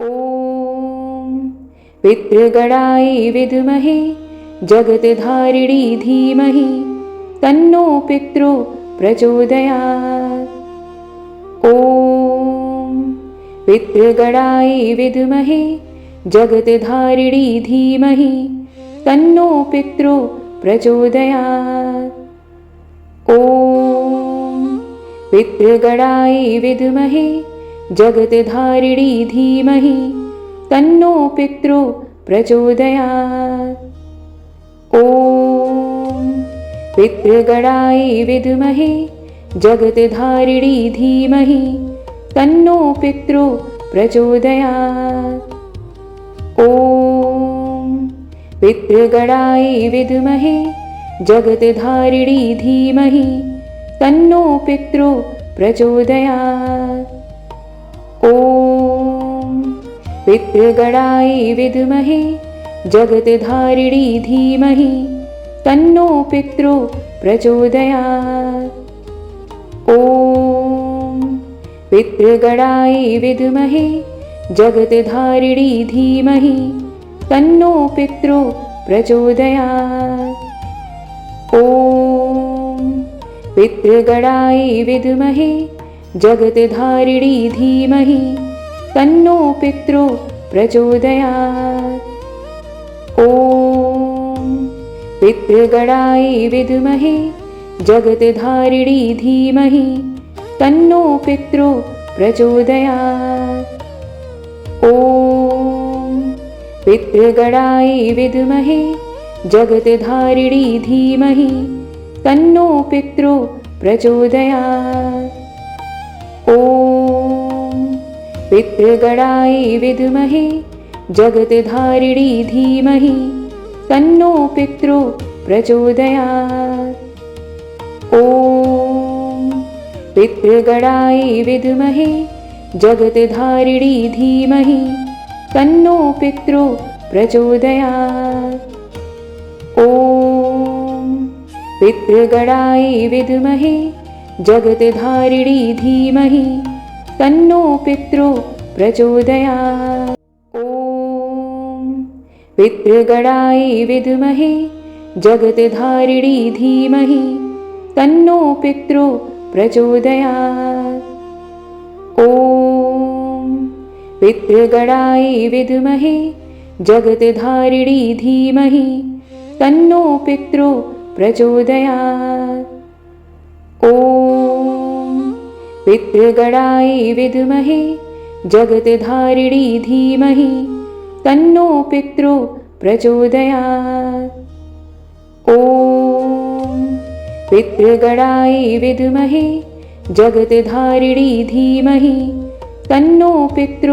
ॐ पितृगणाय विद्महे जगत्धारिणी धीमहि तन्नो पितृ प्रचोदयात्। ॐ पितृगणाय विद्महे जगत्धारिणी धीमहि तन्नो पितृ प्रचोदयात्। ॐ पितृगणाय विद्महे जगत्धारिणी धीमहि तन्नो पितृ प्रचोदयात्। ॐ पितृगणाय विद्महे जगत्धारिणी धीमहि तन्नो पितृ प्रचोदयात्। ॐ पितृगणाय विद्महे जगत्धारिणी धीमहि तन्नो पितृ प्रचोदयात्। ॐ पितृगणाय विद्महे जगत्धारिणी धीमहि तन्नो पितृ प्रचोदयात्। ॐ पितृगणाय विद्महे जगत्धारिणी धीमहि तन्नो पितृ प्रचोदयात्। ॐ पितृगणाय विद्महे जगत्धारिणी धीमहि तन्नो पितृ प्रचोदयात्। ॐ पितृगणाय विद्महे जगत्धारिणी धीमहि तन्नो पितृ प्रचोदयात्। ॐ पितृगणाय विद्महे जगत्धारिणी धीमहि तन्नो पितृ प्रचोदयात्। ॐ पितृगणाय विद्महे जगत्धारिणी धीमहि तन्नो पितृ प्रचोदयात्। ॐ पितृगणाय विद्महे जगत्धारिणी धीमहि तन्नो पितृ प्रचोदयात्। ॐ पितृगणाय विद्महे जगत्धारिणी धीमहि तन्नो पितृ प्रचोदयात्। ॐ पितृगणाय विद्महे जगत्धारिणी धीमहि तन्नो पितृ प्रचोदयात्। ॐ पितृगणाय विद्महे जगत्धारिणी धीमहि तन्नो पितृ प्रचोदयात्। ॐ पितृगणाय विद्महे जगत्धारिणी धीमहि तन्नो पितृ प्रचोदयात्। ॐ पितृगणाय विद्महे जगत्धारिणी धीमहि तन्नो पितृ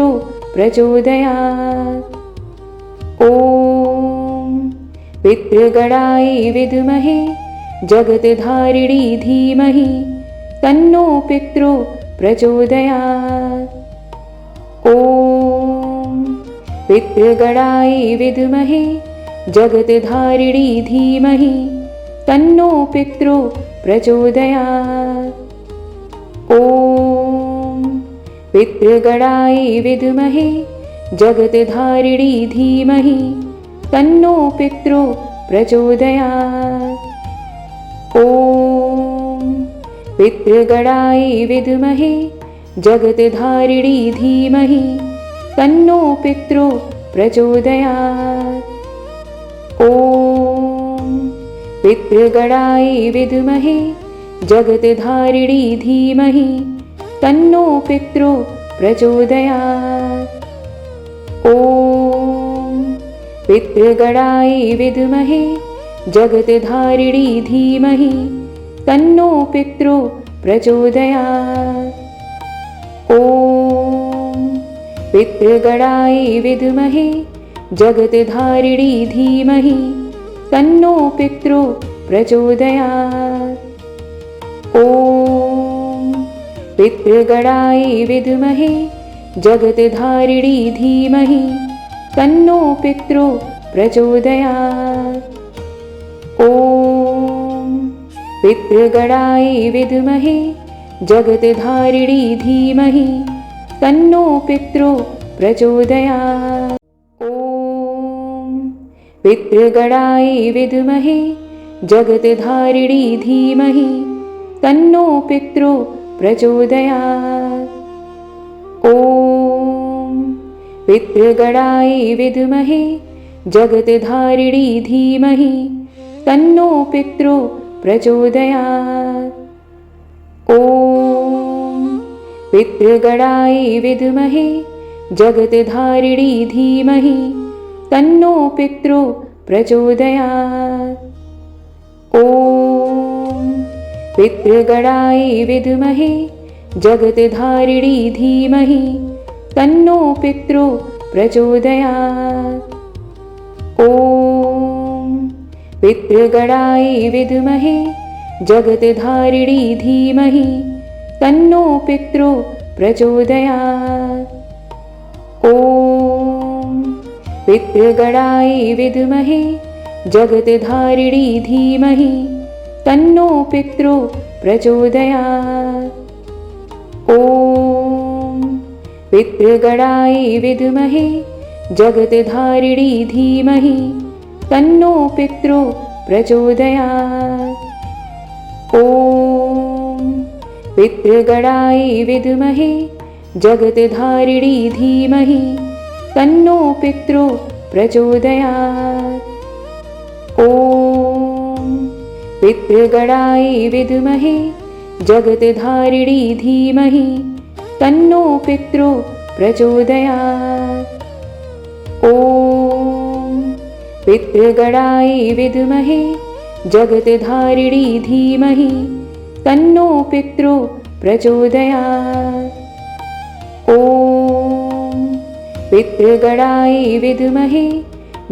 प्रचोदयात्। ॐ पितृगणाय विद्महे जगत्धारिणी धीमहि तन्नो पितृ प्रचोदयात्। ॐ पितृगणाय विद्महे जगत्धारिणी धीमहि तन्नो पितृ प्रचोदयात्। ॐ पितृगणाय विद्महे जगत्धारिणी धीमहि तन्नो पितृ प्रचोदयात्। ॐ पितृगणाय विद्महे जगत्धारिणी धीमहि तन्नो पितृ प्रचोदयात्। ॐ पितृगणाय विद्महे जगत्धारिणी धीमहि तन्नो पितृ प्रचोदयात्। ॐ पितृगणाय विद्महे जगत्धारिणी धीमहि तन्नो पितृ प्रचोदयात्। ॐ पितृगणाय विद्महे जगत्धारिणी धीमहि तन्नो पितृ प्रचोदयात्। ॐ पितृगणाय विद्महे जगत्धारिणी धीमहि तन्नो पितृ प्रचोदयात्। ॐ पितृगणाय विद्महे जगत्धारिणी धीमहि तन्नो पितृ प्रचोदयात्। ॐ पितृगणाय विद्महे जगत्धारिणी धीमहि तन्नो पितृ प्रचोदयात्। ॐ पितृगणाय विद्महे जगत्धारिणी धीमहि तन्नो पितृ प्रचोदयात्। ॐ पितृगणाय विद्महे जगत्धारिणी धीमहि तन्नो पितृ प्रचोदयात्। ॐ पितृगणाय विद्महे जगत्धारिणी धीमहि तन्नो पितृ प्रचोदयात्। ॐ पितृगणाय विद्महे जगत्धारिणी धीमहि तन्नो पितृ प्रचोदयात्। ॐ पितृगणाय विद्महे जगत्धारिणी धीमहि तन्नो पितृ प्रचोदयात्। ॐ पितृगणाय विद्महे जगत्धारिणी धीमहि तन्नो पितृ प्रचोदयात्। ॐ पितृगणाय विद्महे जगत्धारिणी धीमहि तन्नो पितृ प्रचोदयात्। ॐ पितृगणाय विद्महे जगत्धारिणी धीमहि तन्नो पितृ प्रचोदयात्। ॐ पितृगणाय विद्महे जगत्धारिणी धीमहि तन्नो पितृ प्रचोदयात्। ॐ पितृगणाय विद्महे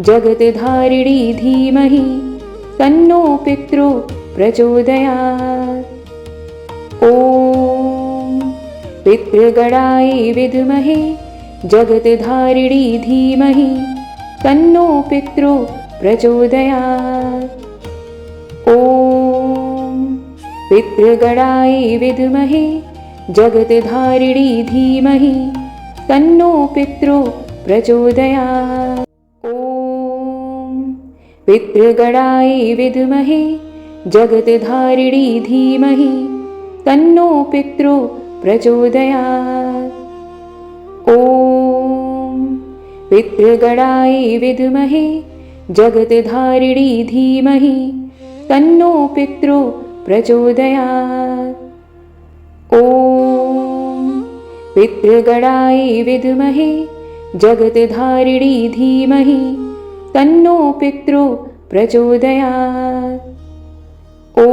जगत्धारिणी धीमहि तन्नो पितृ प्रचोदयात्। ॐ पितृगणाय विद्महे जगत्धारिणी धीमहि तन्नो पितृ प्रचोदयात्। ॐ पितृगणाय विद्महे जगत्धारिणी धीमहि तन्नो पितृ प्रचोदयात्। ॐ पितृगणाय विद्महे जगत्धारिणी धीमहि तन्नो पितृ प्रचोदयात्। ॐ पितृगणाय विद्महे जगत्धारिणी धीमहि तन्नो पितृ प्रचोदयात्। ॐ पितृगणाय विद्महे जगत्धारिणी धीमहि तन्नो पितृ प्रचोदयात्। ॐ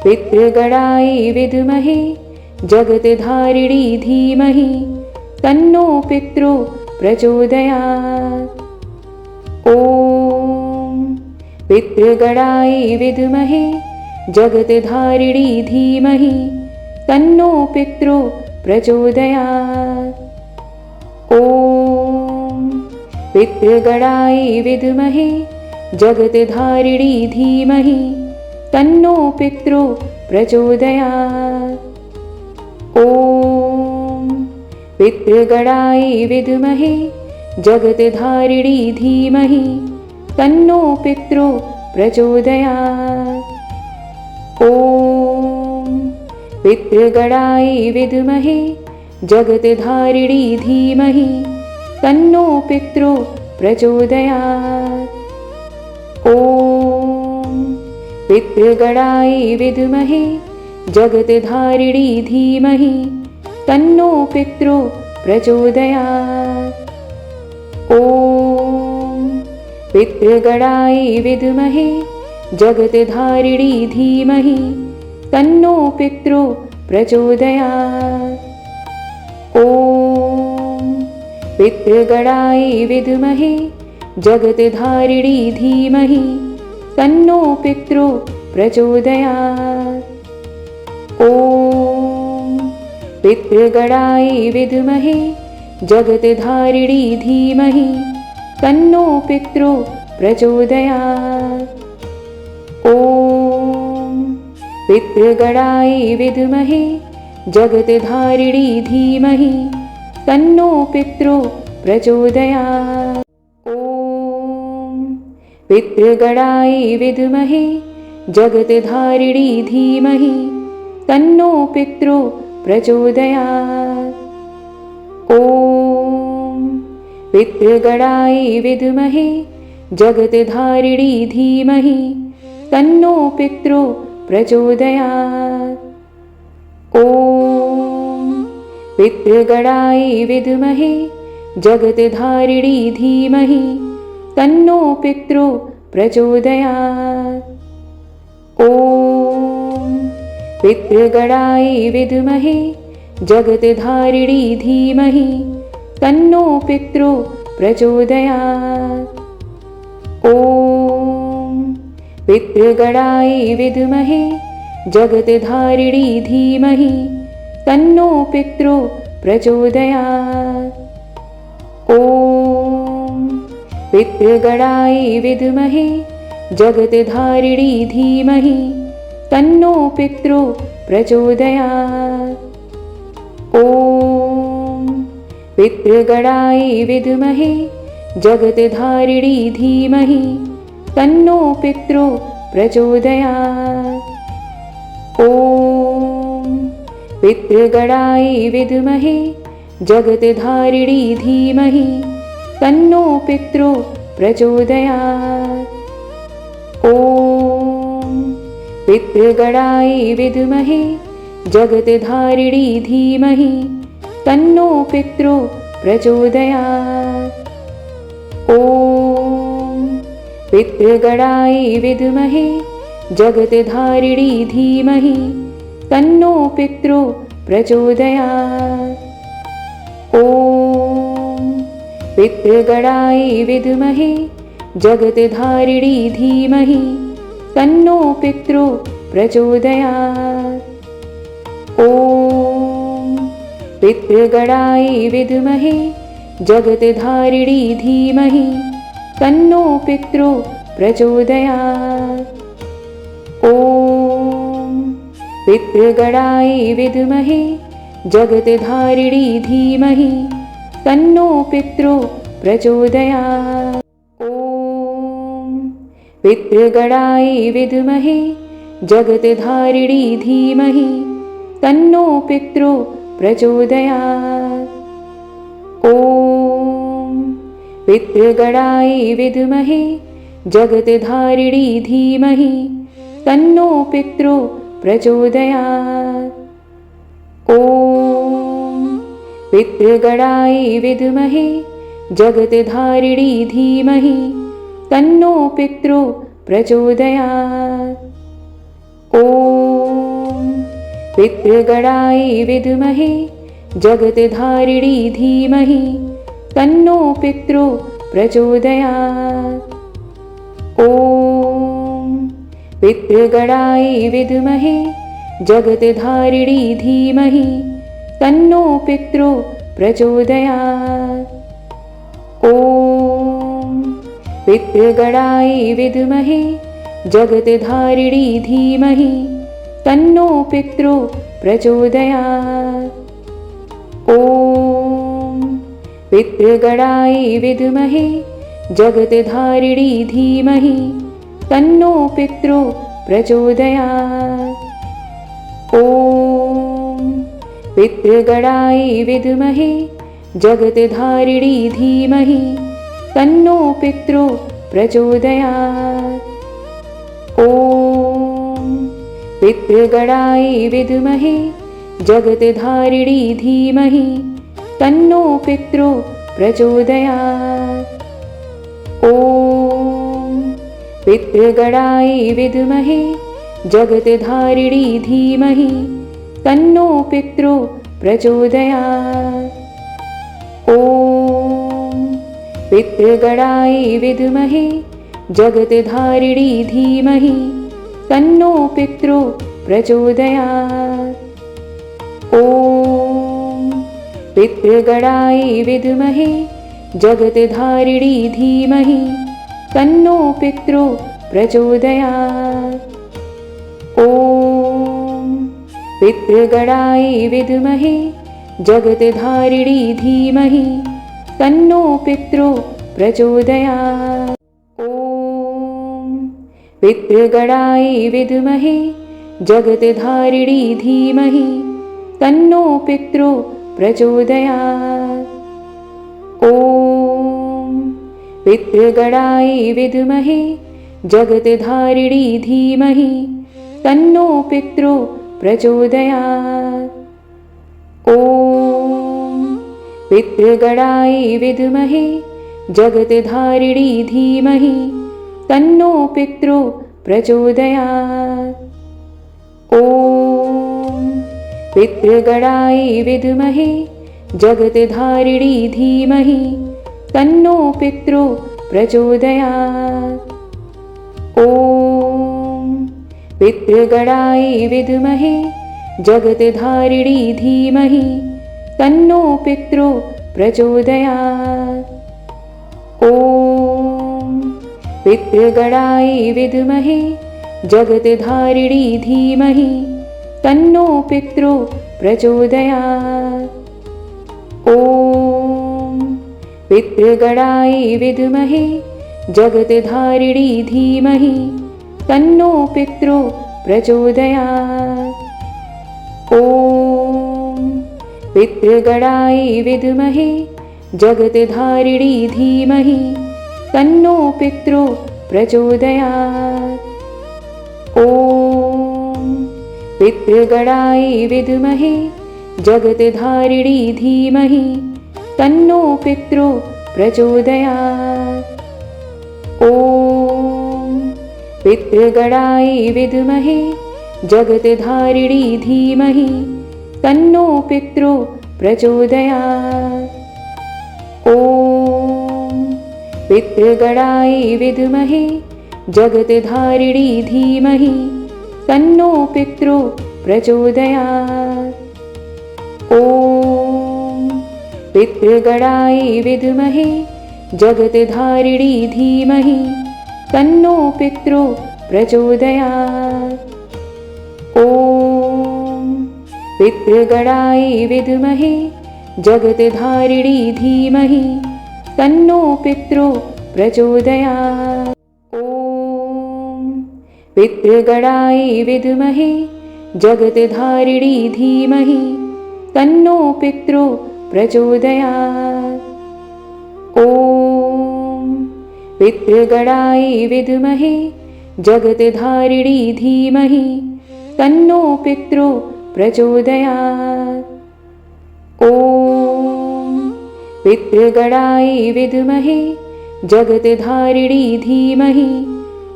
पितृगणाय विद्महे जगत्धारिणी धीमहि तन्नो पितृ प्रचोदयात्। ॐ पितृगणाय विद्महे जगत्धारिणी धीमहि तन्नो पितृ प्रचोदयात्। ॐ पितृगणाय विद्महे जगत्धारिणी धीमहि तन्नो पितृ प्रचोदयात्। ॐ पितृगणाय विद्महे जगत्धारिणी धीमहि तन्नो पितृ प्रचोदयात्। ॐ पितृगणाय विद्महे जगत्धारिणी धीमहि तन्नो पितृ प्रचोदयात्। ॐ पितृगणाय विद्महे जगत्धारिणी धीमहि तन्नो पितृ प्रचोदयात्। ॐ पितृगणाय विद्महे जगत्धारिणी धीमहि तन्नो पितृ प्रचोदयात्। ॐ पितृगणाय विद्महे जगत्धारिणी धीमहि तन्नो पितृ प्रचोदयात्। ॐ पितृगणाय विद्महे जगत्धारिणी धीमहि तन्नो पितृ प्रचोदयात्। ॐ पितृगणाय विद्महे जगत्धारिणी धीमहि तन्नो पितृ प्रचोदयात्। ॐ पितृगणाय विद्महे जगत्धारिणी धीमहि तन्नो पितृ प्रचोदयात्। ॐ पितृगणाय विद्महे जगत्धारिणी धीमहि तन्नो पितृ प्रचोदयात्। ॐ पितृगणाय विद्महे जगत्धारिणी धीमहि तन्नो पितृ प्रचोदयात्। ॐ पितृगणाय विद्महे जगत्धारिणी धीमहि तन्नो पितृ प्रचोदयात्। ॐ पितृगणाय विद्महे जगत्धारिणी धीमहि तन्नो पितृ प्रचोदयात्। ॐ पितृगणाय विद्महे जगत्धारिणी धीमहि तन्नो पितृ प्रचोदयात्। ॐ पितृगणाय विद्महे जगत्धारिणी धीमहि तन्नो पितृ प्रचोदयात्। ॐ पितृगणाय विद्महे जगत्धारिणी धीमहि तन्नो पितृ प्रचोदयात्। ॐ पितृगणाय विद्महे जगत्धारिणी धीमहि तन्नो पितृ प्रचोदयात्। ॐ पितृगणाय विद्महे जगत्धारिणी धीमहि तन्नो पितृ प्रचोदयात्। ॐ पितृगणाय विद्महे जगत्धारिणी धीमहि तन्नो पितृ प्रचोदयात्। ॐ पितृगणाय विद्महे जगत्धारिणी धीमहि तन्नो पितृ प्रचोदयात्। ॐ पितृगणाय विद्महे जगत्धारिणी धीमहि तन्नो पितृ प्रचोदयात्। ॐ पितृगणाय विद्महे जगत्धारिणी धीमहि तन्नो पितृ प्रचोदयात्। ॐ पितृगणाय विद्महे जगत्धारिणी धीमहि तन्नो पितृ प्रचोदयात्। ॐ पितृगणाय विद्महे जगत्धारिणी धीमहि तन्नो पितृ प्रचोदयात्। ॐ पितृगणाय विद्महे जगत्धारिणी धीमहि तन्नो पितृ प्रचोदयात्। ॐ पितृगणाय विद्महे जगत्धारिणी धीमहि तन्नो पितृ प्रचोदयात्। ॐ पितृगणाय विद्महे जगत्धारिणी धीमहि तन्नो पितृ प्रचोदयात्। ॐ पितृगणाय विद्महे जगत्धारिणी धीमहि तन्नो पितृ प्रचोदयात्। ॐ पितृगणाय विद्महे जगत्धारिणी धीमहि तन्नो पितृ प्रचोदयात्। ॐ पितृगणाय विद्महे जगत्धारिणी धीमहि तन्नो पितृ प्रचोदयात्। ॐ पितृगणाय विद्महे जगत्धारिणी धीमहि तन्नो पितृ प्रचोदयात्। ॐ पितृगणाय विद्महे जगत्धारिणी धीमहि तन्नो पितृ प्रचोदयात्। ॐ पितृगणाय विद्महे जगत्धारिणी धीमहि तन्नो पितृ प्रचोदयात्। ॐ पितृगणाय विद्महे जगत्धारिणी धीमहि तन्नो पितृ प्रचोदयात्। ॐ पितृगणाय विद्महे जगत्धारिणी धीमहि तन्नो पितृ प्रचोदयात्। ॐ पितृगणाय विद्महे जगत्धारिणी धीमहि तन्नो पितृ प्रचोदयात्। ॐ पितृगणाय विद्महे जगत्धारिणी धीमहि तन्नो पितृ प्रचोदयात्। ॐ पितृगणाय विद्महे जगत्धारिणी धीमहि तन्नो पितृ प्रचोदयात्। ॐ पितृगणाय विद्महे जगत्धारिणी धीमहि तन्नो पितृ प्रचोदयात्। ॐ पितृगणाय विद्महे जगत्धारिणी धीमहि तन्नो पितृ प्रचोदयात्। ॐ पितृगणाय विद्महे जगत्धारिणी धीमहि तन्नो पितृ प्रचोदयात्। ॐ पितृगणाय विद्महे जगत्धारिणी धीमहि तन्नो पितृ प्रचोदयात्। ॐ पितृगणाय विद्महे जगत्धारिणी धीमहि तन्नो पितृ प्रचोदयात्। ॐ पितृगणाय विद्महे जगत्धारिणी धीमहि तन्नो पितृ प्रचोदयात्। ॐ पितृगणाय विद्महे जगत्धारिणी धीमहि तन्नो पितृ प्रचोदयात्। ॐ पितृगणाय विद्महे जगत्धारिणी धीमहि तन्नो पितृ प्रचोदयात्। ॐ पितृगणाय विद्महे जगत्धारिणी धीमहि तन्नो पितृ प्रचोदयात्। ॐ पितृगणाय विद्महे जगत्धारिणी धीमहि तन्नो पितृ प्रचोदयात्। ॐ पितृगणाय विद्महे जगत्धारिणी धीमहि तन्नो पितृ प्रचोदयात्। ॐ पितृगणाय विद्महे जगत्धारिणी धीमहि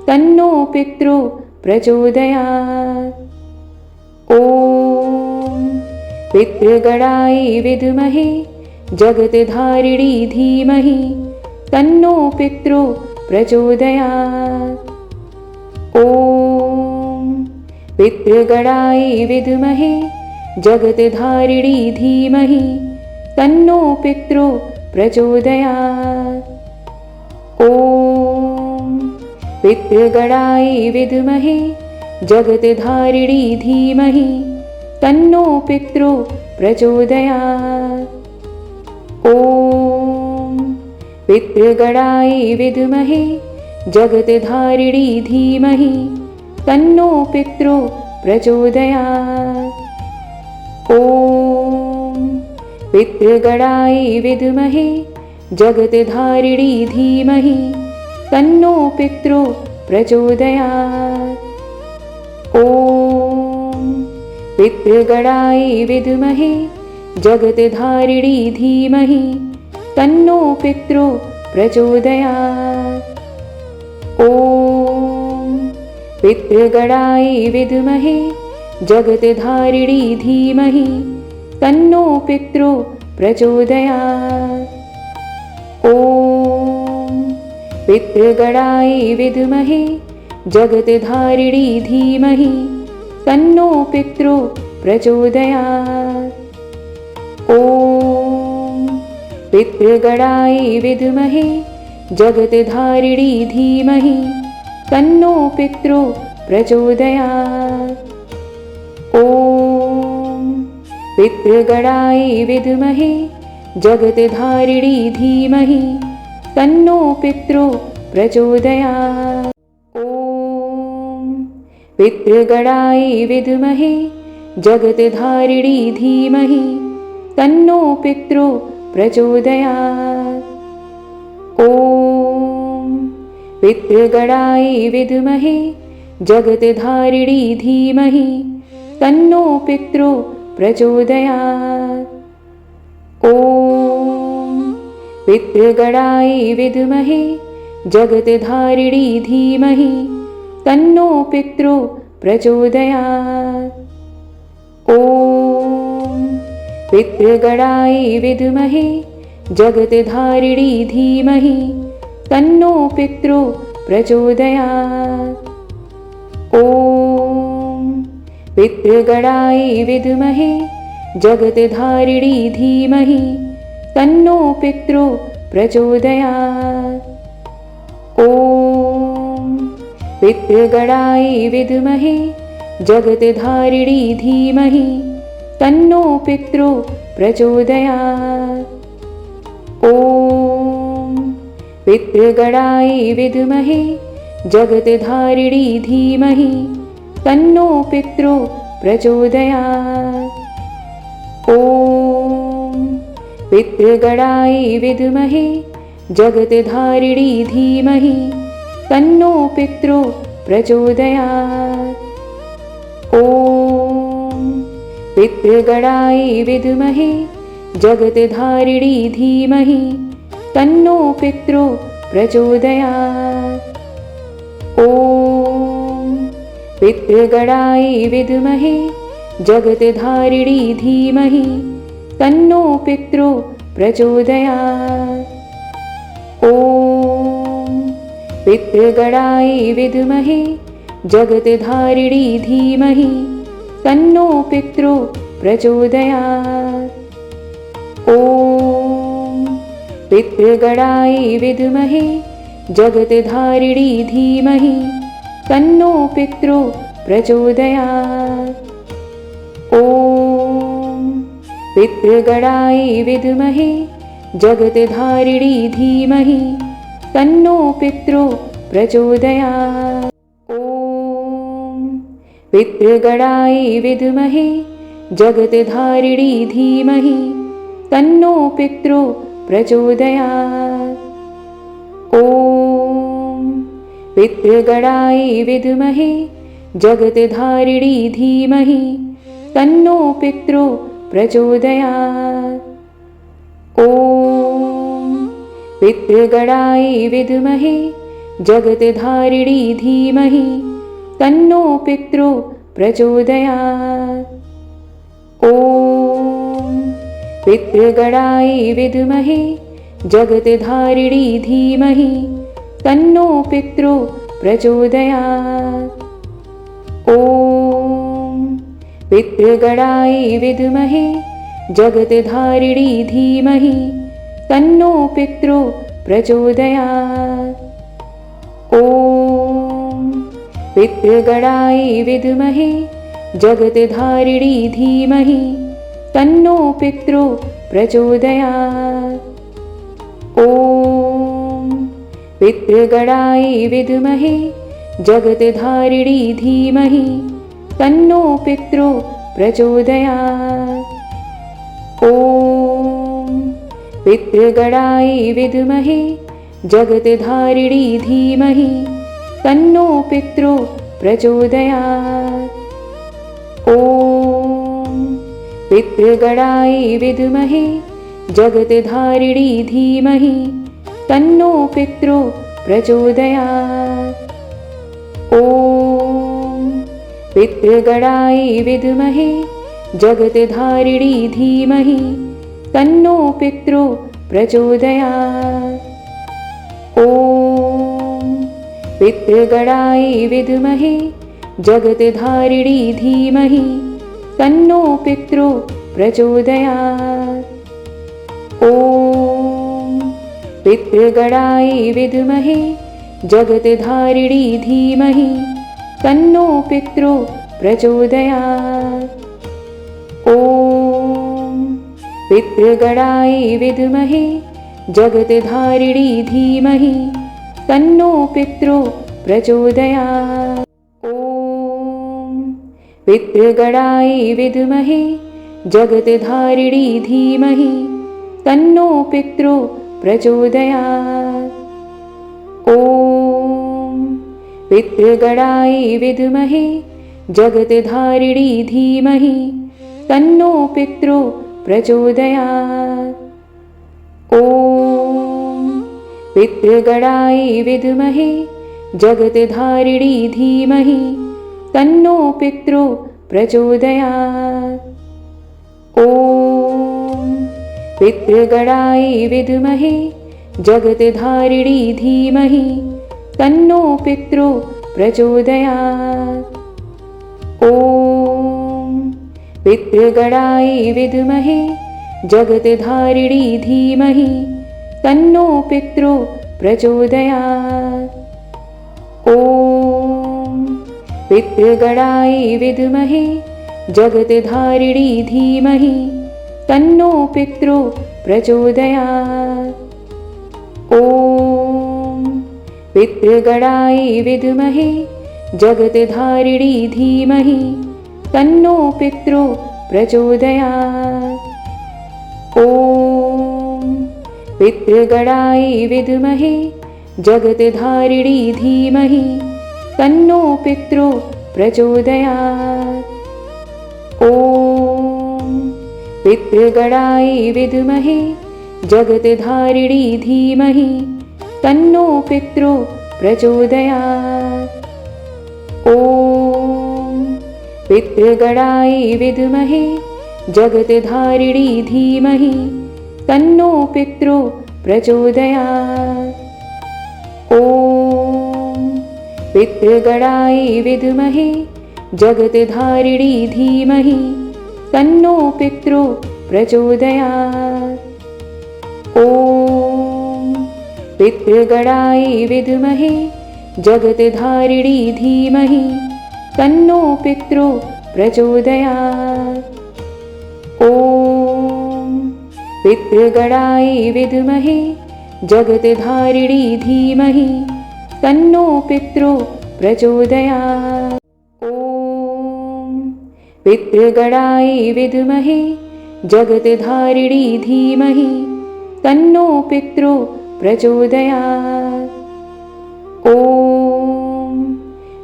तन्नो पितृ प्रचोदयात्। ॐ पितृगणाय विद्महे जगत्धारिणी धीमहि तन्नो पितृ प्रचोदयात्। ॐ पितृगणाय विद्महे जगत्धारिणी धीमहि तन्नो पितृ प्रचोदयात्। ॐ पितृगणाय विद्महे जगत्धारिणी धीमहि तन्नो पितृ प्रचोदयात्। ॐ पितृगणाय विद्महे जगत्धारिणी धीमहि तन्नो पितृ प्रचोदयात्। ॐ पितृगणाय विद्महे जगत्धारिणी धीमहि तन्नो पितृ प्रचोदयात्। ॐ पितृगणाय विद्महे जगत्धारिणी धीमहि तन्नो पितृ प्रचोदयात्। ॐ पितृगणाय विद्महे जगत्धारिणी धीमहि तन्नो पितृ प्रचोदयात्। ॐ पितृगणाय विद्महे जगत्धारिणी धीमहि तन्नो पितृ प्रचोदयात्। ॐ पितृगणाय विद्महे जगत्धारिणी धीमहि तन्नो पितृ प्रचोदयात्। ॐ पितृगणाय विद्महे जगत्धारिणी धीमहि तन्नो पितृ प्रचोदयात्। ॐ पितृगणाय विद्महे जगत्धारिणी धीमहि तन्नो पितृ प्रचोदयात्। ॐ पितृगणाय विद्महे जगत्धारिणी धीमहि तन्नो पितृ प्रचोदयात्। ॐ पितृगणाय विद्महे जगत्धारिणी धीमहि तन्नो पितृ प्रचोदयात्। ॐ पितृगणाय विद्महे जगत्धारिणी धीमहि तन्नो पितृ प्रचोदयात्। ॐ पितृगणाय विद्महे जगत्धारिणी धीमहि तन्नो पितृ प्रचोदयात्। ॐ पितृगणाय विद्महे जगत्धारिणी धीमहि तन्नो पितृ प्रचोदयात्। ॐ पितृगणाय विद्महे जगत्धारिणी धीमहि तन्नो पितृ प्रचोदयात्। ॐ पितृगणाय विद्महे जगत्धारिणी धीमहि तन्नो पितृ प्रचोदयात्। ॐ पितृगणाय विद्महे जगत्धारिणी धीमहि तन्नो पितृ प्रचोदयात्। ॐ पितृगणाय विद्महे जगत्धारिणी धीमहि तन्नो पितृ प्रचोदयात्। ॐ पितृगणाय विद्महे जगत्धारिणी धीमहि तन्नो पितृ प्रचोदयात्। ॐ पितृगणाय विद्महे जगत्धारिणी धीमहि तन्नो पितृ प्रचोदयात्। ॐ पितृगणाय विद्महे जगत्धारिणी धीमहि तन्नो पितृ प्रचोदयात्। ॐ पितृगणाय विद्महे जगत्धारिणी धीमहि तन्नो पितृ प्रचोदयात्। ॐ पितृगणाय विद्महे जगत्धारिणी धीमहि तन्नो पितृ प्रचोदयात्। ॐ पितृगणाय विद्महे जगत्धारिणी धीमहि तन्नो पितृ प्रचोदयात्। ॐ पितृगणाय विद्महे जगत्धारिणी धीमहि तन्नो पितृ प्रचोदयात्। ॐ पितृगणाय विद्महे जगत्धारिणी धीमहि तन्नो पितृ प्रचोदयात्। ॐ पितृगणाय विद्महे जगत्धारिणी धीमहि तन्नो पितृ प्रचोदयात्। ॐ पितृगणाय विद्महे जगत्धारिणी धीमहि तन्नो पितृ प्रचोदयात्। ॐ पितृगणाय विद्महे जगत्धारिणी धीमहि तन्नो पितृ प्रचोदयात्। ॐ पितृगणाय विद्महे जगत्धारिणी धीमहि तन्नो पितृ प्रचोदयात्। ॐ पितृगणाय विद्महे जगत्धारिणी धीमहि तन्नो पितृ प्रचोदयात्। ॐ पितृगणाय विद्महे जगत्धारिणी धीमहि तन्नो पितृ प्रचोदयात्। ॐ पितृगणाय विद्महे जगत्धारिणी धीमहि तन्नो पितृ प्रचोदयात्। ॐ पितृगणाय विद्महे जगत्धारिणी धीमहि तन्नो पितृ प्रचोदयात्। ॐ पितृगणाय विद्महे जगत्धारिणी धीमहि तन्नो पितृ प्रचोदयात्। ॐ पितृगणाय विद्महे जगत्धारिणी धीमहि तन्नो पितृ प्रचोदयात्। ॐ पितृगणाय विद्महे जगत्धारिणी धीमहि तन्नो पितृ प्रचोदयात्। ॐ पितृगणाय विद्महे जगत्धारिणी धीमहि तन्नो पितृ प्रचोदयात्। ॐ पितृगणाय विद्महे जगत्धारिणी धीमहि तन्नो पितृ प्रचोदयात्। ॐ पितृगणाय विद्महे जगत्धारिणी धीमहि तन्नो पितृ प्रचोदयात्। ॐ पितृगणाय विद्महे जगत्धारिणी धीमहि तन्नो पितृ प्रचोदयात्। ॐ पितृगणाय विद्महे जगत्धारिणी धीमहि तन्नो पितृ प्रचोदयात्। ॐ पितृगणाय विद्महे जगत्धारिणी धीमहि तन्नो पितृ प्रचोदयात्। ॐ पितृगणाय विद्महे जगत्धारिणी धीमहि तन्नो पितृ प्रचोदयात्। ॐ पितृगणाय विद्महे जगत्धारिणी धीमहि तन्नो पितृ प्रचोदयात्। ॐ पितृगणाय विद्महे जगत्धारिणी धीमहि तन्नो पितृ प्रचोदयात्। ॐ पितृगणाय विद्महे जगत्धारिणी धीमहि तन्नो पितृ प्रचोदयात्। ॐ पितृगणाय विद्महे जगत्धारिणी धीमहि तन्नो पितृ प्रचोदयात्। ॐ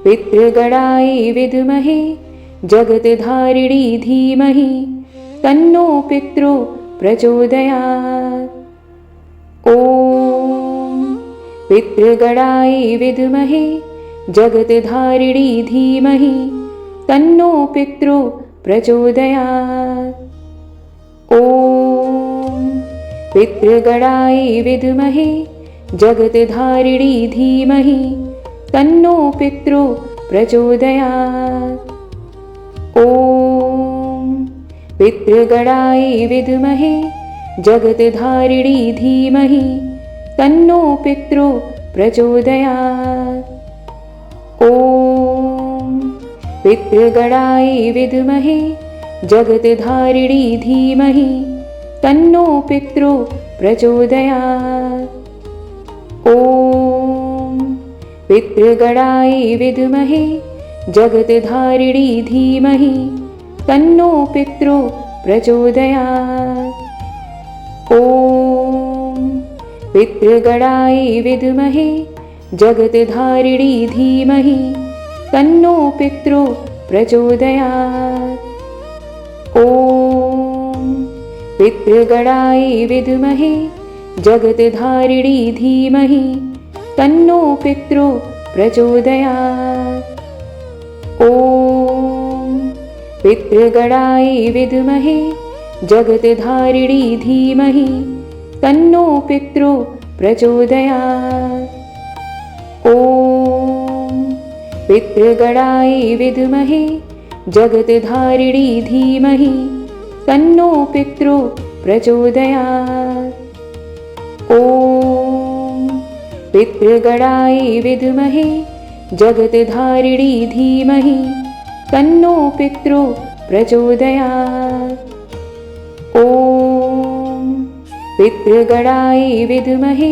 पितृगणाय विद्महे जगत्धारिणी धीमहि तन्नो पितृ प्रचोदयात्। ॐ पितृगणाय विद्महे जगत्धारिणी धीमहि तन्नो पितृ प्रचोदयात्। ॐ पितृगणाय विद्महे जगत्धारिणी धीमहि तन्नो पितृ प्रचोदयात्। ॐ पितृगणाय विद्महे जगत्धारिणी धीमहि तन्नो पितृ प्रचोदयात्। ॐ पितृगणाय विद्महे जगत्धारिणी धीमहि तन्नो पितृ प्रचोदयात्। ॐ पितृगणाय विद्महे जगत्धारिणी धीमहि तन्नो पितृ प्रचोदयात्। ॐ पितृगणाय विद्महे जगत्धारिणी धीमहि तन्नो पितृ प्रचोदयात्। ॐ पितृगणाय विद्महे जगत्धारिणी धीमहि तन्नो पितृ प्रचोदयात्। ॐ पितृगणाय विद्महे जगत्धारिणी धीमहि तन्नो पितृ प्रचोदयात्। ॐ पितृगणाय विद्महे जगत्धारिणी धीमहि तन्नो पितृ प्रचोदयात्। ॐ पितृगणाय विद्महे जगत्धारिणी धीमहि तन्नो पितृ प्रचोदयात्। ॐ पितृगणाय विद्महे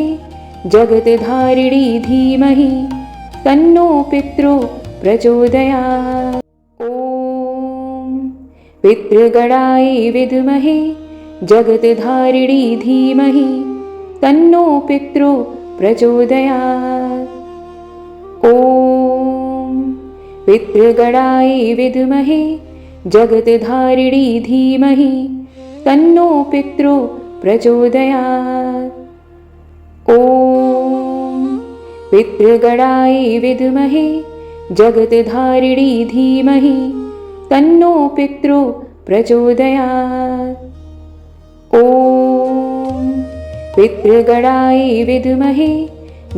जगत्धारिणी धीमहि तन्नो पितृ प्रचोदयात्। ॐ पितृगणाय विद्महे जगत्धारिणी धीमहि तन्नो पितृ प्रचोदयात्। ॐ पितृगणाय विद्महे जगत्धारिणी धीमहि तन्नो पितृ प्रचोदयात्। ॐ पितृगणाय विद्महे जगत्धारिणी धीमहि तन्नो पितृ प्रचोदयात्। ॐ पितृगणाय विद्महे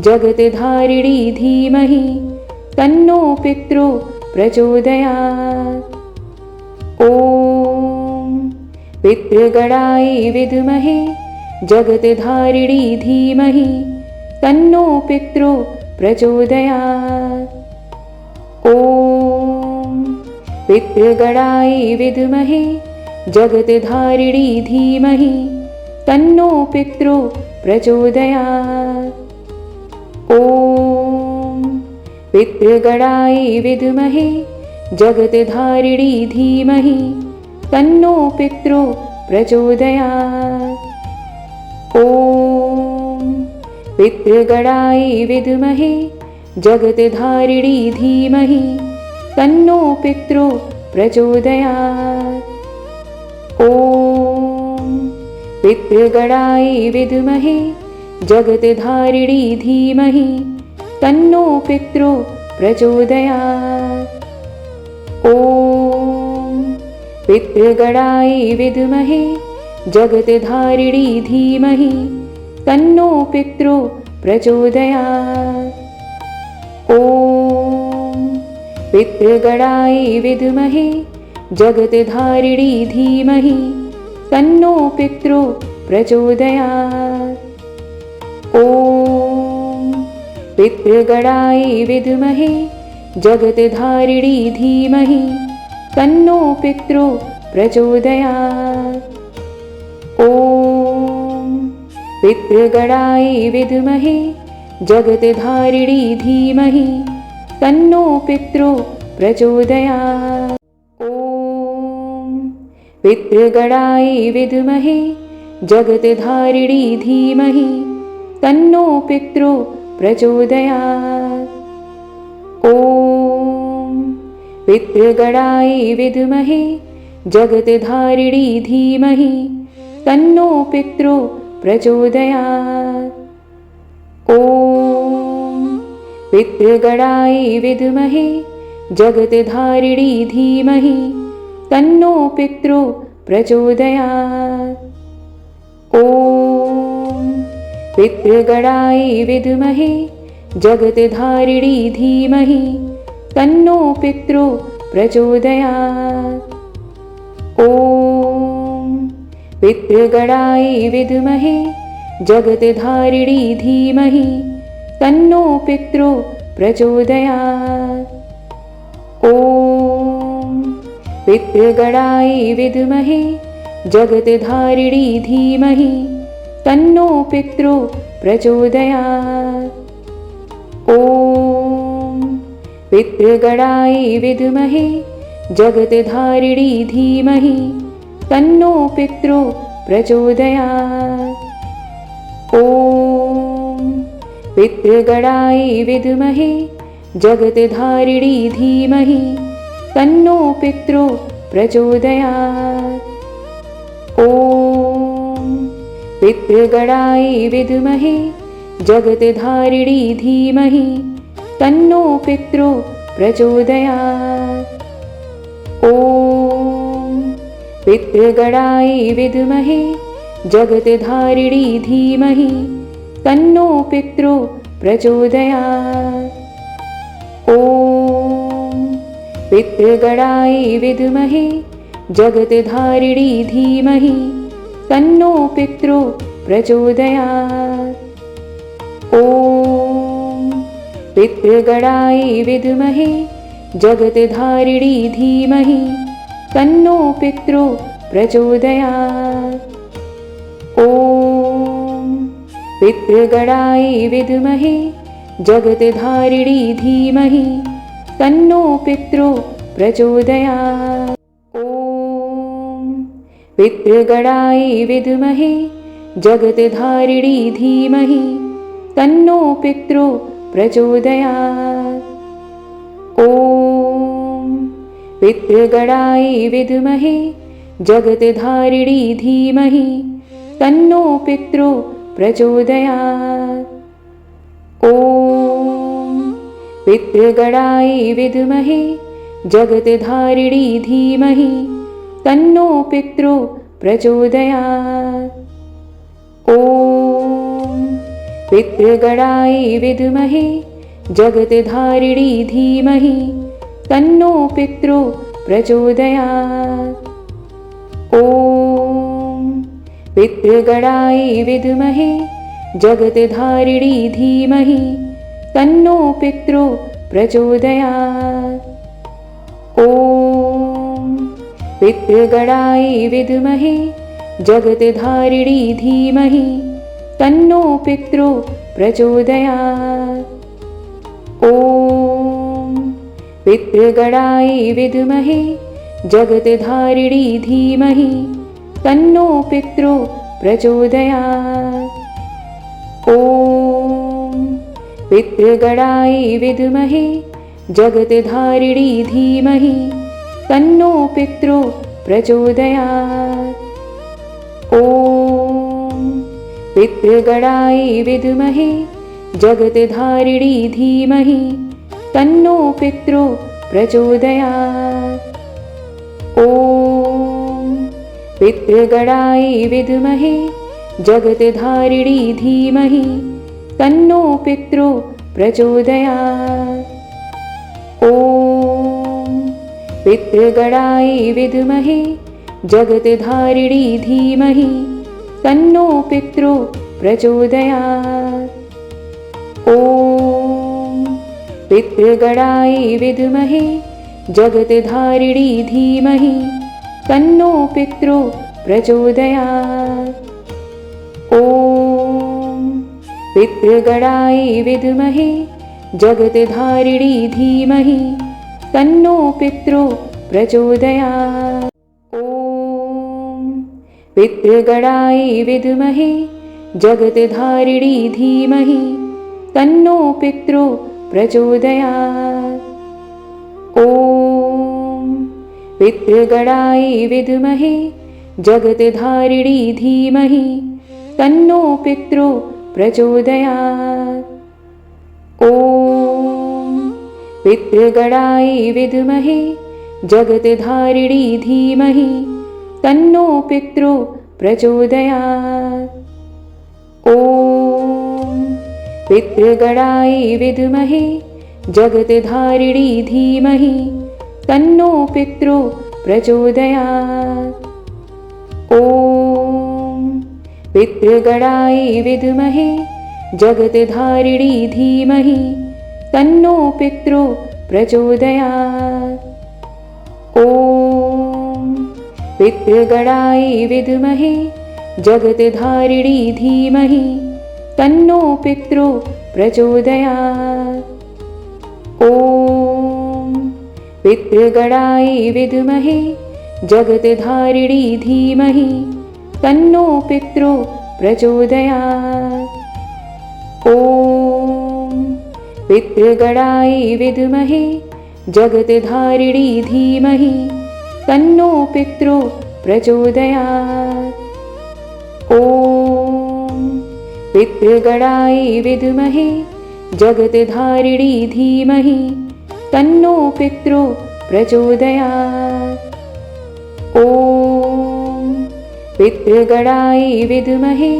जगत्धारिणी धीमहि तन्नो पितृ प्रचोदयात्। ॐ पितृगणाय विद्महे जगत्धारिणी धीमहि तन्नो पितृ प्रचोदयात्। ॐ पितृगणाय विद्महे जगत्धारिणी धीमहि तन्नो पितृ प्रचोदयात्। ॐ पितृगणाय विद्महे जगत्धारिणी धीमहि तन्नो पितृ प्रचोदयात्। ॐ पितृगणाय विद्महे जगत्धारिणी धीमहि तन्नो पितृ प्रचोदयात्। ॐ पितृगणाय विद्महे जगत्धारिणी धीमहि तन्नो पितृ प्रचोदयात्। ॐ पितृगणाय विद्महे जगत्धारिणी धीमहि तन्नो पितृ प्रचोदयात्। ॐ पितृगणाय विद्महे जगत्धारिणी धीमहि तन्नो पितृ प्रचोदयात्। ॐ पितृगणाय विद्महे जगत्धारिणी धीमहि तन्नो पितृ प्रचोदयात्। ॐ पितृगणाय विद्महे जगत्धारिणी धीमहि तन्नो पितृ प्रचोदयात्। ॐ पितृगणाय विद्महे जगत्धारिणी धीमहि तन्नो पितृ प्रचोदयात्। ॐ पितृगणाय विद्महे जगत्धारिणी धीमहि तन्नो पितृ प्रचोदयात्। ॐ पितृगणाय विद्महे जगत्धारिणी धीमहि तन्नो पितृ प्रचोदयात्। ॐ पितृगणाय विद्महे जगत्धारिणी धीमहि तन्नो पितृ प्रचोदयात्। ॐ पितृगणाय विद्महे जगत्धारिणी धीमहि तन्नो पितृ प्रचोदयात्। ॐ पितृगणाय विद्महे जगत्धारिणी धीमहि तन्नो पितृ प्रचोदयात्। ॐ पितृगणाय विद्महे जगत्धारिणी धीमहि तन्नो पितृ प्रचोदयात्। ॐ पितृगणाय विद्महे जगत्धारिणी धीमहि तन्नो पितृ प्रचोदयात्। ॐ पितृगणाय विद्महे जगत्धारिणी धीमहि तन्नो पितृ प्रचोदयात्। ॐ पितृगणाय विद्महे जगत्धारिणी धीमहि तन्नो पितृ प्रचोदयात्। ॐ पितृगणाय विद्महे जगत्धारिणी धीमहि तन्नो पितृ प्रचोदयात्। ॐ पितृगणाय विद्महे जगत्धारिणी धीमहि तन्नो पितृ प्रचोदयात्। ॐ पितृगणाय विद्महे जगत्धारिणी धीमहि तन्नो पितृ प्रचोदयात्। ॐ पितृगणाय विद्महे जगत्धारिणी धीमहि तन्नो पितृ प्रचोदयात्। ॐ पितृगणाय विद्महे जगत्धारिणी धीमहि तन्नो पितृ प्रचोदयात्। ॐ पितृगणाय विद्महे जगत्धारिणी धीमहि तन्नो पितृ प्रचोदयात्। ॐ पितृगणाय विद्महे जगत्धारिणी धीमहि तन्नो पितृ प्रचोदयात्। ॐ पितृगणाय विद्महे जगत्धारिणी धीमहि तन्नो पितृ प्रचोदयात्। ॐ पितृगणाय विद्महे जगत्धारिणी धीमहि तन्नो पितृ प्रचोदयात्। ॐ पितृगणाय विद्महे जगत्धारिणी धीमहि तन्नो पितृ प्रचोदयात्। ॐ पितृगणाय विद्महे जगत्धारिणी धीमहि तन्नो पितृ प्रचोदयात्। ॐ पितृगणाय विद्महे जगत्धारिणी धीमहि तन्नो पितृ प्रचोदयात्। ॐ पितृगणाय विद्महे जगत्धारिणी धीमहि तन्नो पितृ प्रचोदयात्। ॐ पितृगणाय विद्महे जगत्धारिणी धीमहि तन्नो पितृ प्रचोदयात्। ॐ पितृगणाय विद्महे जगत्धारिणी धीमहि तन्नो पितृ प्रचोदयात्। ॐ पितृगणाय विद्महे जगत्धारिणी धीमहि तन्नो पितृ प्रचोदयात्। ॐ पितृगणाय विद्महे जगत्धारिणी धीमहि तन्नो पितृ प्रचोदयात्। ॐ पितृगणाय विद्महे जगत्धारिणी धीमहि तन्नो पितृ प्रचोदयात्। ॐ पितृगणाय विद्महे जगत्धारिणी धीमहि तन्नो पितृ प्रचोदयात्। ॐ पितृगणाय विद्महे जगत्धारिणी धीमहि तन्नो पितृ प्रचोदयात्। ॐ पितृगणाय विद्महे जगत्धारिणी धीमहि तन्नो पितृ प्रचोदयात्। ॐ पितृगणाय विद्महे जगत्धारिणी धीमहि तन्नो पितृ प्रचोदयात्। ॐ पितृगणाय विद्महे जगत्धारिणी धीमहि तन्नो पितृ प्रचोदयात्। ॐ पितृगणाय विद्महे जगत्धारिणी धीमहि तन्नो पितृ प्रचोदयात्। ॐ पितृगणाय विद्महे जगत्धारिणी धीमहि तन्नो पितृ प्रचोदयात्। ॐ पितृगणाय विद्महे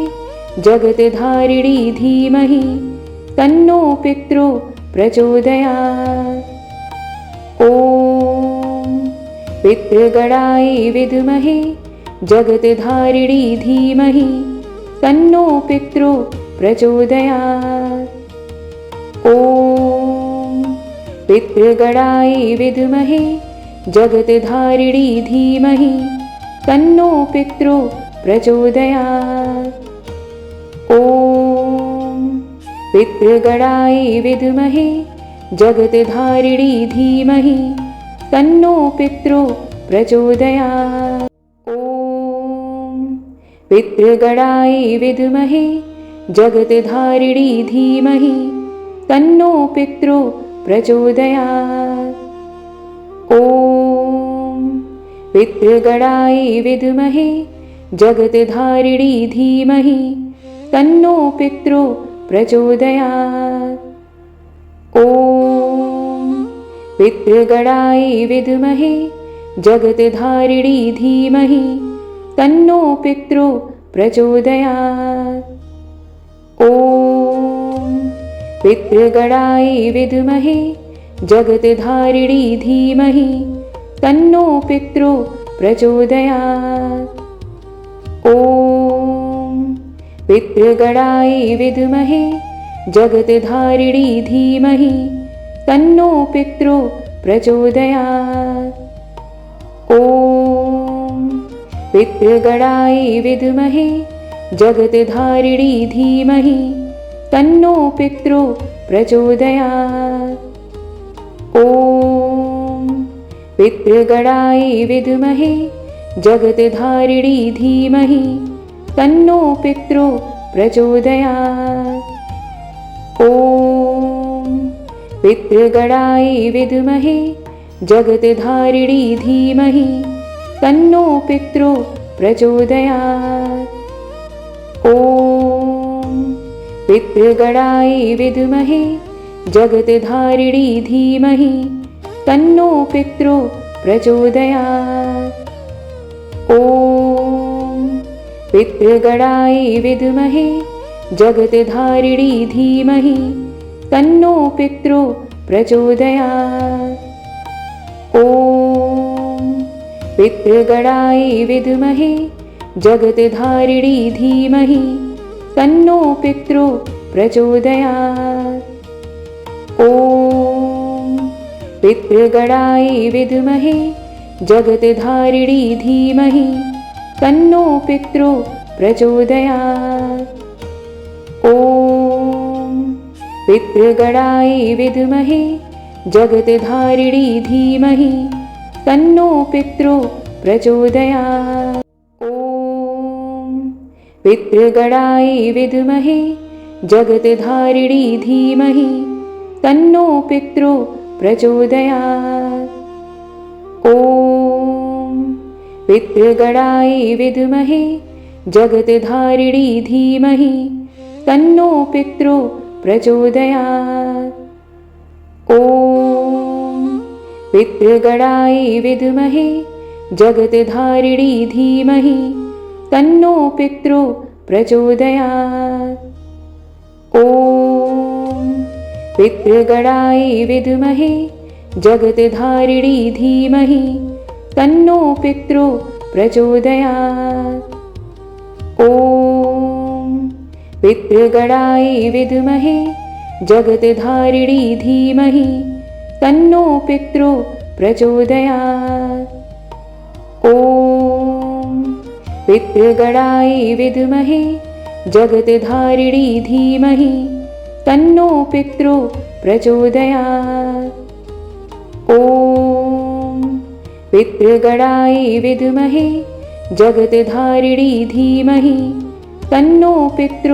जगत्धारिणी धीमहि तन्नो पितृ प्रचोदयात्। ॐ पितृगणाय विद्महे जगत्धारिणी धीमहि तन्नो पितृ प्रचोदयात्। ॐ पितृगणाय विद्महे जगत्धारिणी धीमहि तन्नो पितृ प्रचोदयात्। ॐ पितृगणाय विद्महे जगत्धारिणी धीमहि तन्नो पितृ प्रचोदयात्। ॐ पितृगणाय विद्महे जगत्धारिणी धीमहि तन्नो पितृ प्रचोदयात्। ॐ पितृगणाय विद्महे जगत्धारिणी धीमहि तन्नो पितृ प्रचोदयात्। ॐ पितृगणाय विद्महे जगत्धारिणी धीमहि तन्नो पितृ प्रचोदयात्। ॐ पितृगणाय विद्महे जगत्धारिणी धीमहि तन्नो पितृ प्रचोदयात्। ॐ पितृगणाय विद्महे जगत्धारिणी धीमहि तन्नो पितृ प्रचोदयात्। ॐ पितृगणाय विद्महे जगत्धारिणी धीमहि तन्नो पितृ प्रचोदयात्। ॐ पितृगणाय विद्महे जगत्धारिणी धीमहि तन्नो पितृ प्रचोदयात्। ॐ पितृगणाय विद्महे जगत्धारिणी धीमहि तन्नो पितृ प्रचोदयात्। ॐ पितृगणाय विद्महे जगत्धारिणी धीमहि तन्नो पितृ प्रचोदयात्। ॐ पितृगणाय विद्महे जगत्धारिणी धीमहि तन्नो पितृ प्रचोदयात्। ॐ पितृगणाय विद्महे जगत्धारिणी धीमहि तन्नो पितृ प्रचोदयात्। ॐ पितृगणाय विद्महे जगत्धारिणी धीमहि तन्नो पितृ प्रचोदयात्। ॐ पितृगणाय विद्महे जगत्धारिणी धीमहि तन्नो पितृ प्रचोदयात्। ॐ पितृगणाय विद्महे जगत्धारिणी धीमहि तन्नो पितृ प्रचोदयात्। ॐ पितृगणाय विद्महे जगत्धारिणी धीमहि तन्नो पितृ प्रचोदयात्। ॐ पितृगणाय विद्महे जगत्धारिणी धीमहि तन्नो पितृ प्रचोदयात्। ॐ पितृगणाय विद्महे जगत्धारिणी धीमहि तन्नो पितृ प्रचोदयात्। ॐ पितृगणाय विद्महे जगत्धारिणी धीमहि तन्नो पितृ प्रचोदयात्। ॐ पितृगणाय विद्महे जगत्धारिणी धीमहि तन्नो पितृ प्रचोदयात्। ॐ पितृगणाय विद्महे जगत्धारिणी धीमहि तन्नो पितृ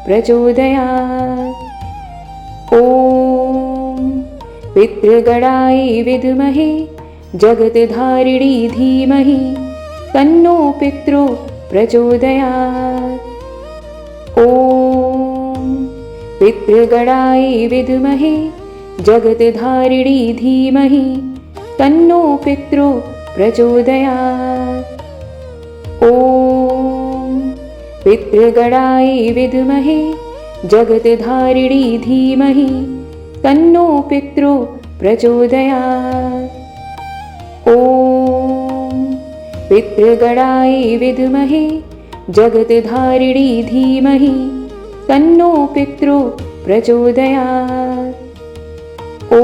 प्रचोदयात्। ॐ पितृगणाय विद्महे जगत्धारिणी धीमहि तन्नो पितृ प्रचोदयात्। ॐ पितृगणाय विद्महे जगत्धारिणी धीमहि तन्नो पितृ प्रचोदयात्। ॐ पितृगणाय विद्महे जगत्धारिणी धीमहि तन्नो पितृ प्रचोदयात्। ॐ पितृगणाय विद्महे जगत्धारिणी धीमहि तन्नो पितृ प्रचोदयात्। ॐ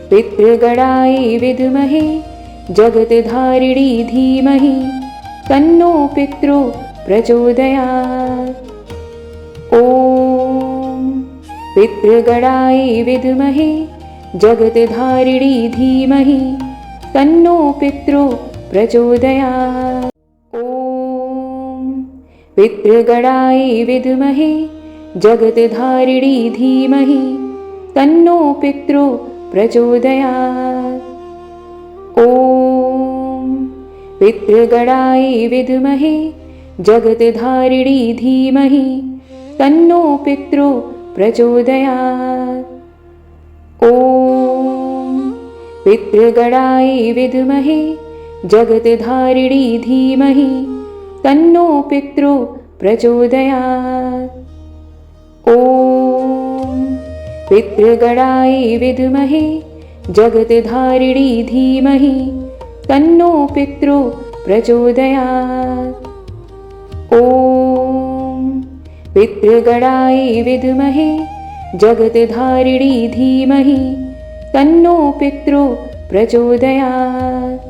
पितृगणाय विद्महे जगत्धारिणी धीमहि तन्नो पितृ प्रचोदयात्। ॐ पितृगणाय विद्महे जगत्धारिणी धीमहि तन्नो पितृ प्रचोदयात्। ॐ पितृगणाय विद्महे जगत्धारिणी धीमहि तन्नो पितृ प्रचोदयात्। ॐ पितृगणाय विद्महे जगत्धारिणी धीमहि तन्नो पितृ प्रचोदयात्। ॐ पितृगणाय विद्महे जगत्धारिणी धीमहि तन्नो पितृ प्रचोदयात्। ॐ पितृगणाय विद्महे जगत्धारिणी धीमहि तन्नो पितृ प्रचोदयात्। ॐ पितृगणाय विद्महे जगत्धारिणी धीमहि तन्नो पितृ प्रचोदयात्।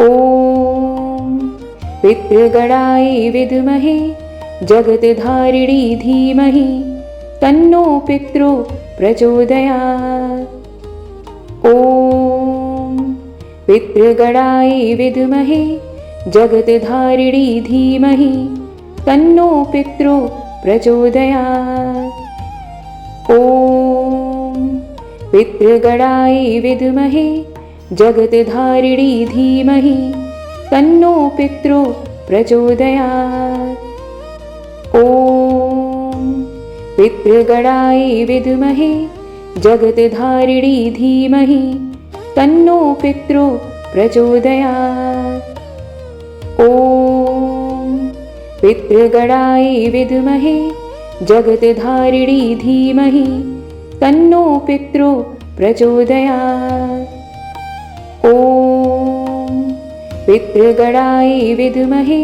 ॐ पितृगणाय विद्महे जगत्धारिणी धीमहि तन्नो पितृ प्रचोदयात्। ॐ पितृगणाय विद्महे जगत्धारिणी धीमहि तन्नो पितृ प्रचोदयात्। ॐ पितृगणाय विद्महे जगत्धारिणी धीमहि तन्नो पितृ प्रचोदयात्। ॐ पितृगणाय विद्महे जगत्धारिणी धीमहि तन्नो पितृ प्रचोदयात्। ॐ पितृगणाय विद्महे जगत्धारिणी धीमहि तन्नो पितृ प्रचोदयात्। ॐ पितृगणाय विद्महे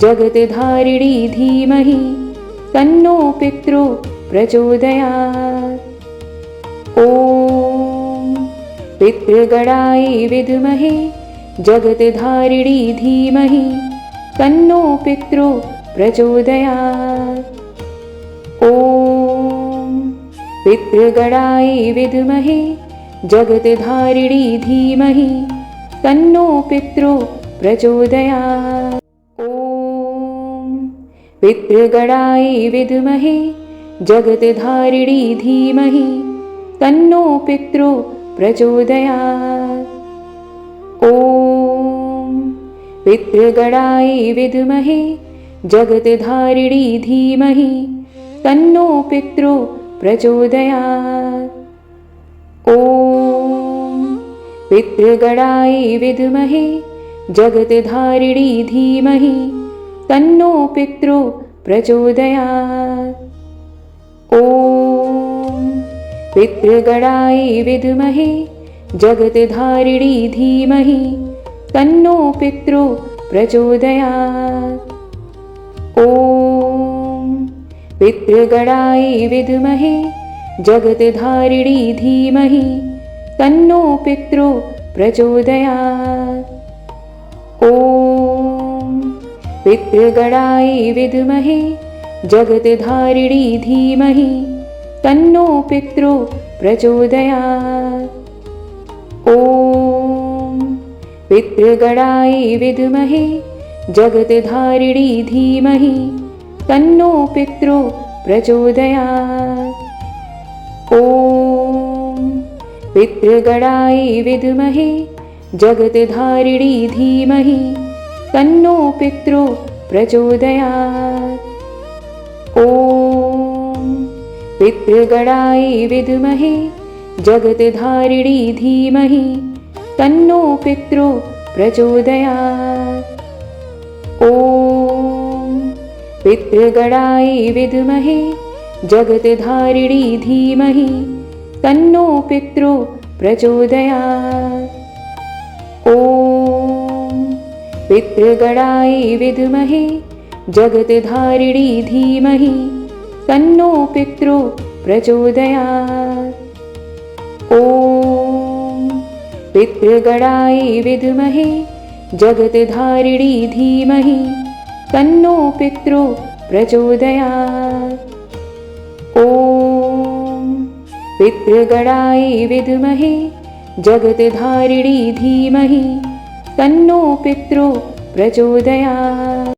जगत्धारिणी धीमहि तन्नो पितृ प्रचोदयात्। ॐ पितृगणाय विद्महे जगत्धारिणी धीमहि तन्नो पितृ प्रचोदयात्। ॐ पितृगणाय विद्महे जगत्धारिणी धीमहि तन्नो पितृ प्रचोदयात्। ॐ पितृगणाय विद्महे जगत्धारिणी धीमहि तन्नो पितृ प्रचोदयात्। ॐ पितृगणाय विद्महे जगत्धारिणी धीमहि तन्नो पितृ प्रचोदयात्। ॐ पितृगणाय विद्महे जगत्धारिणी धीमहि तन्नो पितृ प्रचोदयात्। ॐ पितृगणाय विद्महे जगत्धारिणी धीमहि तन्नो पितृ प्रचोदयात्। ॐ पितृगणाय विद्महे जगत्धारिणी धीमहि तन्नो पितृ प्रचोदयात्। ॐ पितृगणाय विद्महे जगत्धारिणी धीमहि तन्नो पितृ प्रचोदयात्। ॐ पितृगणाय विद्महे जगत्धारिणी धीमहि तन्नो पितृ प्रचोदयात्। ॐ पितृगणाय विद्महे जगत्धारिणी धीमहि तन्नो पितृ प्रचोदयात्। ॐ पितृगणाय विद्महे जगत्धारिणी धीमहि तन्नो पितृ प्रचोदयात्। ॐ पितृगणाय विद्महे जगत्धारिणी धीमहि तन्नो पितृ प्रचोदयात्। ॐ पितृगणाय विद्महे जगत्धारिणी धीमहि तन्नो पितृ प्रचोदयात्। ॐ पितृगणाय विद्महे जगत्धारिणी धीमहि तन्नो पितृ प्रचोदयात्। ॐ पितृगणाय विद्महे जगत्धारिणी धीमहि तन्नो पितृ प्रचोदयात्।